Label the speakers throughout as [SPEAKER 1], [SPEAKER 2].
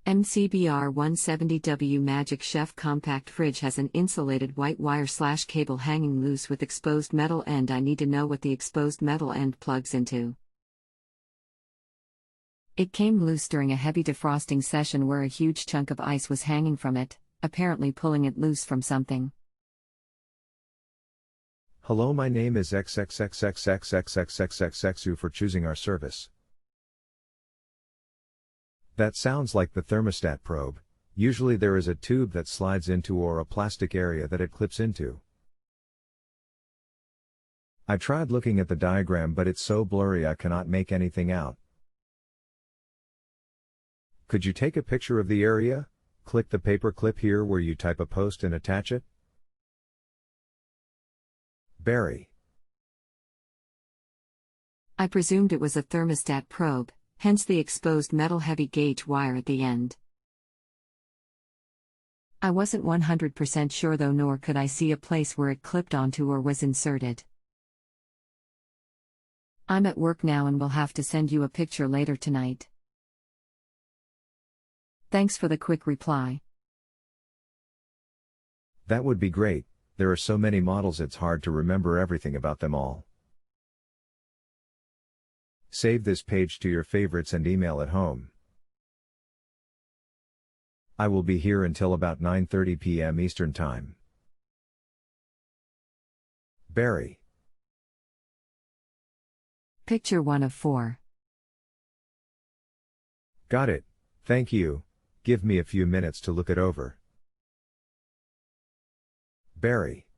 [SPEAKER 1] MCBR170W Magic Chef compact fridge has an insulated white wire/cable hanging loose with exposed metal end. I need to know what the exposed metal end plugs into. It came loose during a heavy defrosting session where a huge chunk of ice was hanging from it, apparently pulling it loose from something.
[SPEAKER 2] Hello, my name is XXXXX for choosing our service. That sounds like the thermostat probe. Usually there is a tube that slides into or a plastic area that it clips into. I tried looking at the diagram, but it's so blurry I cannot make anything out. Could you take a picture of the area? Click the paper clip here where you type a post and attach it. Barry.
[SPEAKER 1] I presumed it was a thermostat probe, hence the exposed metal heavy gauge wire at the end. I wasn't 100% sure though, nor could I see a place where it clipped onto or was inserted. I'm at work now and will have to send you a picture later tonight. Thanks for the quick reply.
[SPEAKER 2] That would be great. There are so many models it's hard to remember everything about them all. Save this page to your favorites and email it home. I will be here until about 9:30 p.m. Eastern Time. Barry.
[SPEAKER 1] Picture 1 of 4.
[SPEAKER 2] Got it, thank you. Give me a few minutes to look it over. Barry.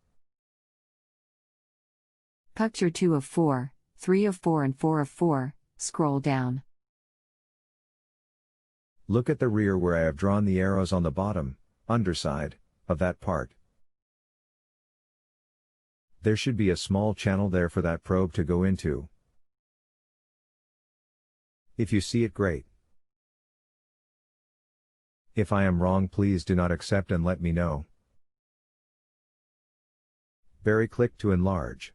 [SPEAKER 1] Picture 2 of 4, 3 of 4 and 4 of 4, scroll down.
[SPEAKER 2] Look at the rear where I have drawn the arrows on the bottom, underside, of that part. There should be a small channel there for that probe to go into. If you see it, great. If I am wrong, please do not accept and let me know. Barry, click to enlarge.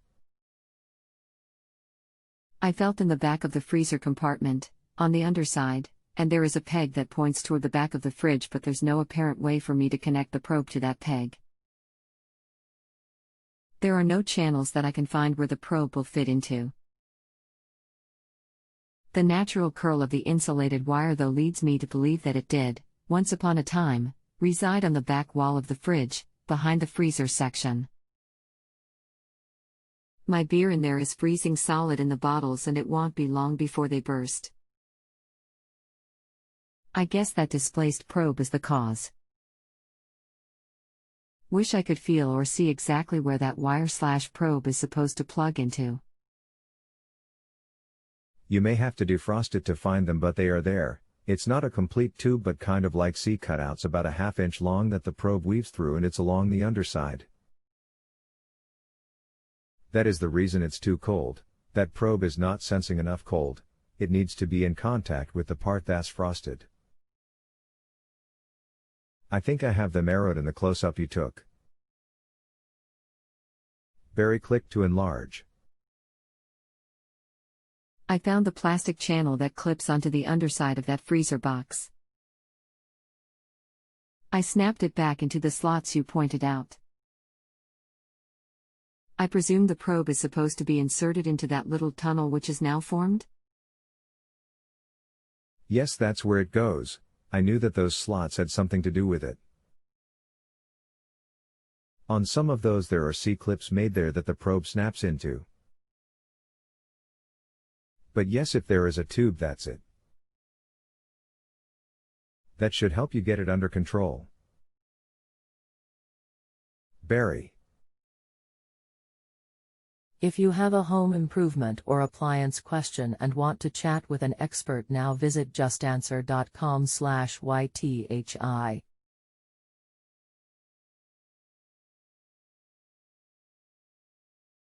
[SPEAKER 1] I felt in the back of the freezer compartment, on the underside, and there is a peg that points toward the back of the fridge, but there's no apparent way for me to connect the probe to that peg. There are no channels that I can find where the probe will fit into. The natural curl of the insulated wire though leads me to believe that it did, once upon a time, reside on the back wall of the fridge, behind the freezer section. My beer in there is freezing solid in the bottles and it won't be long before they burst. I guess that displaced probe is the cause. Wish I could feel or see exactly where that wire/probe is supposed to plug into.
[SPEAKER 2] You may have to defrost it to find them, but they are there. It's not a complete tube but kind of like C cutouts about a ½ inch long that the probe weaves through, and it's along the underside. That is the reason it's too cold. That probe is not sensing enough cold. It needs to be in contact with the part that's frosted. I think I have them arrowed in the close-up you took. Barry, click to enlarge.
[SPEAKER 1] I found the plastic channel that clips onto the underside of that freezer box. I snapped it back into the slots you pointed out. I presume the probe is supposed to be inserted into that little tunnel which is now formed?
[SPEAKER 2] Yes, that's where it goes. I knew that those slots had something to do with it. On some of those there are C-clips made there that the probe snaps into. But yes, if there is a tube, that's it. That should help you get it under control. Barry.
[SPEAKER 3] If you have a home improvement or appliance question and want to chat with an expert now, visit JustAnswer.com/YTHI.